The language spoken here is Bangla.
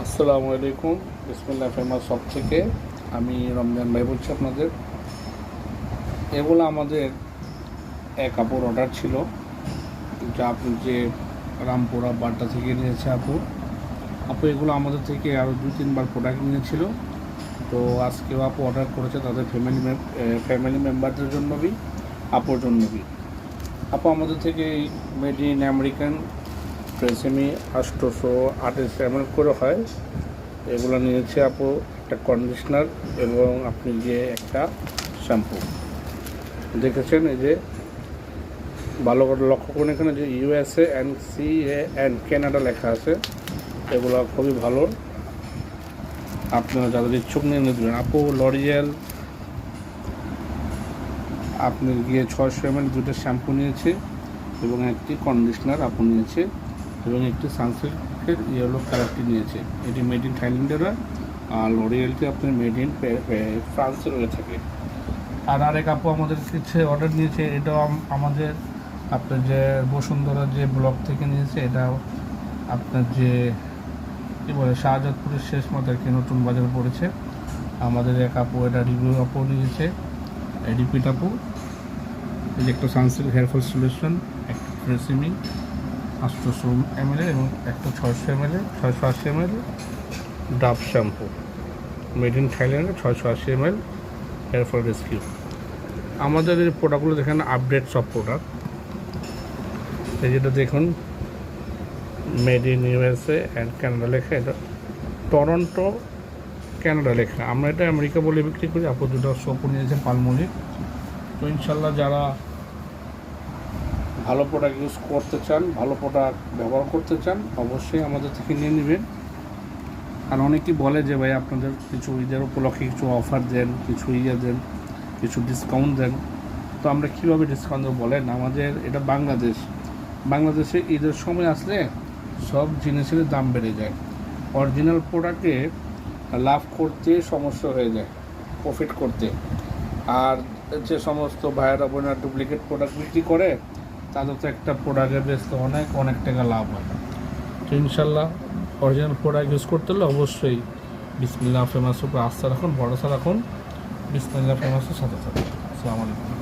আসসালামু আলাইকুম। বিসমিল্লাহ ফেমাস শপ থেকে আমি রমজান ভাই বলছি আপনাদের। এগুলো আমাদের এক আপুর অর্ডার ছিল, যা আপনি যে রামপুরা বাড্ডা থেকে নিয়েছে আপু। এগুলো আমাদের থেকে আরও 2-3 বার প্রোডাক্ট নিয়েছিল। তো আজকেও আপু অর্ডার করেছে তাদের ফ্যামিলি মেম্বারদের জন্য বি, আপুর জন্য বি। আপু আমাদের থেকে মেড ইন আমেরিকান ট্রেসেমি 828 ml করে হয়। এগুলো নিয়েছে আপু একটা কন্ডিশনার এবং আপনি যে একটা শ্যাম্পু দেখেছেন, এই যে ভালো করে লক্ষ্য করুন, এখানে যে USA and CA and Canada লেখা আছে। এগুলো খুবই ভালো, আপনারা যাদের ইচ্ছুক নিয়ে নেবেন। আপু লরিয়াল আপনি গিয়ে 600 ml দুটো শ্যাম্পু নিয়েছে এবং একটি কন্ডিশনার আপু নিয়েছে এবং একটি সানসিল্কের ইয়েলো কালারটি নিয়েছে। এটি মেড ইন থাইল্যান্ডের, আর লরিয়ালটি আপনার মেড ইন ফ্রান্সের হয়ে থাকে। আর আরেক আপু আমাদের কিছু অর্ডার নিয়েছে, এটাও আমাদের আপনার যে বসুন্ধরা যে ব্লক থেকে নিয়েছে। এটা আপনার যে কী বলে শাহজাদপুরের শেষ মাথায় কি নতুন বাজার পড়েছে। আমাদের এক আপু এটা রিভিউ আপু নিয়েছে, রিপিট আপু। এই যে একটা সানসিল্ক হেয়ার ফল সলিউশন, একটা ট্রেসেমি 800 ml এবং একটা 680 ml ডাব শ্যাম্পু মেড ইন থাইল্যান্ডে 680 ml হেয়ার ফল রেস্কিউ। আমাদের এই প্রোডাক্টগুলো দেখেন আপডেট সব প্রোডাক্ট। এই যেটা দেখুন made in USA and Canada লেখা, এটা টরন্টো কানাডা লেখা। আমরা এটা আমেরিকা বলে বিক্রি করি। আপু দুটো সোপও নিয়েছে পালমোলিক। তো ইনশাল্লাহ যারা ভালো প্রোডাক্ট ইউজ করতে চান, ভালো প্রোডাক্ট ব্যবহার করতে চান, অবশ্যই আমাদের থেকে নিয়ে নেবেন। আর অনেকেই বলে যে ভাই আপনাদের কিছু ঈদের উপলক্ষে কিছু অফার দেন, কিছু দেন, কিছু ডিসকাউন্ট দেন। তো আমরা কীভাবে ডিসকাউন্ট দেবো বলেন? আমাদের এটা বাংলাদেশে ঈদের সময় আসলে সব জিনিসের দাম বেড়ে যায়। অরিজিনাল প্রোডাক্টে লাভ করতে সমস্যা হয়ে যায়, প্রফিট করতে। আর যে সমস্ত ভাইয়েরা বোনেরা ডুপ্লিকেট প্রোডাক্ট বিক্রি করে, তাদের তো একটা প্রোডাক্টের বেচতে অনেক টাকা লাভ হয়। তো ইনশাল্লাহ অরিজিনাল প্রোডাক্ট ইউজ করতে হলে অবশ্যই বিসমিল্লাহ ফেমাসের উপর আস্থা রাখুন, ভরসা রাখুন। বিসমিল্লাহ ফেমাসের সাথে থাকুন। আসসালামু আলাইকুম।